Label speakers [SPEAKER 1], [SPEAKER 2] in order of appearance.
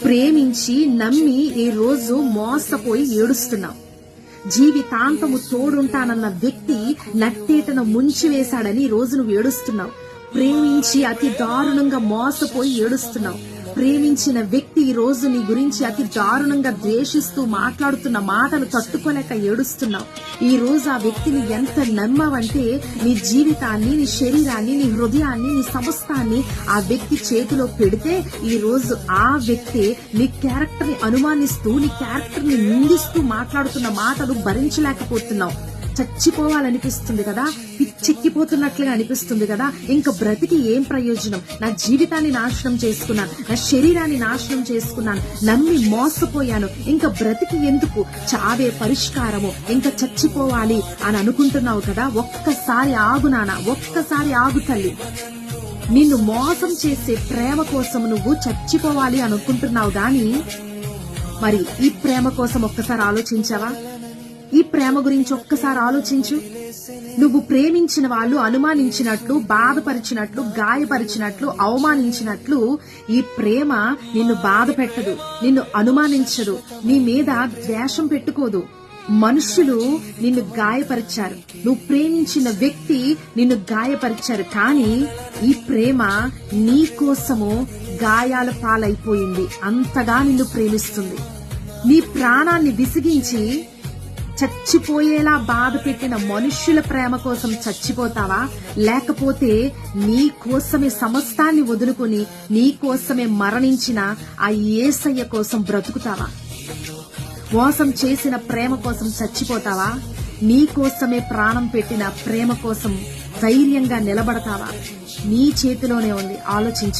[SPEAKER 1] ప్రేమించి నమ్మి ఈ రోజు మోసపోయి ఏడుస్తున్నావు. జీవితాంతము తోడుంటానన్న వ్యక్తి నట్టేటను ముంచివేశాడని ఈ రోజు నువ్వు ఏడుస్తున్నావు. ప్రేమించి అతి దారుణంగా మోసపోయి ఏడుస్తున్నావు. ప్రేమించిన వ్యక్తి ఈ రోజు నీ గురించి అతి దారుణంగా ద్వేషిస్తూ మాట్లాడుతున్న మాటలు తట్టుకోలేక ఏడుస్తున్నావు. ఈ రోజు ఆ వ్యక్తిని ఎంత నమ్మావంటే నీ జీవితాన్ని, నీ శరీరాన్ని, నీ హృదయాన్ని, నీ సమస్తాన్ని ఆ వ్యక్తి చేతిలో పెడితే ఈ రోజు ఆ వ్యక్తి నీ క్యారెక్టర్ ని అనుమానిస్తూ, నీ క్యారెక్టర్ ని నిందిస్తూ మాట్లాడుతున్న మాటలు భరించలేకపోతున్నావు. చచ్చిపోవాలనిపిస్తుంది కదా, పిచ్చెక్కిపోతున్నట్లుగా అనిపిస్తుంది కదా. ఇంకా బ్రతికి ఏం ప్రయోజనం? నా జీవితాన్ని నాశనం చేసుకున్నాను, నా శరీరాన్ని నాశనం చేసుకున్నాను, నమ్మి మోసపోయాను, ఇంకా బ్రతికి ఎందుకు? చావే పరిష్కారము, ఇంకా చచ్చిపోవాలి అని అనుకుంటున్నావు కదా. ఒక్కసారి ఆగు నాన్న, ఒక్కసారి ఆగు తల్లి. నిన్ను మోసం చేసే ప్రేమ కోసం నువ్వు చచ్చిపోవాలి అనుకుంటున్నావు గాని మరి ఈ ప్రేమ కోసం ఒక్కసారి ఆలోచించావా? ఈ ప్రేమ గురించి ఒక్కసారి ఆలోచించు. నువ్వు ప్రేమించిన వాళ్ళు అనుమానించినట్లు, బాధపరిచినట్లు, గాయపరిచినట్లు, అవమానించినట్లు ఈ ప్రేమ నిన్ను బాధ పెట్టదు, నిన్ను అనుమానించదు, నీ మీద ద్వేషం పెట్టుకోదు. మనుషులు నిన్ను గాయపరిచారు, నువ్వు ప్రేమించిన వ్యక్తి నిన్ను గాయపరిచారు, కానీ ఈ ప్రేమ నీ కోసము గాయాల పాలైపోయింది. అంతగా నిన్ను ప్రేమిస్తుంది. నీ ప్రాణాన్ని విసిగించి చచ్చిపోయేలా బాధ పెట్టిన మనుష్యుల ప్రేమ కోసం చచ్చిపోతావా? లేకపోతే నీ కోసమే సమస్తాన్ని వదులుకొని నీ కోసమే మరణించిన ఆ యేసయ్య కోసం బ్రతుకుతావా? మోసం చేసిన ప్రేమ కోసం చచ్చిపోతావా? నీ కోసమే ప్రాణం పెట్టిన ప్రేమ కోసం ధైర్యంగా నిలబడతావా? నీ చేతిలోనే ఉంది, ఆలోచించు.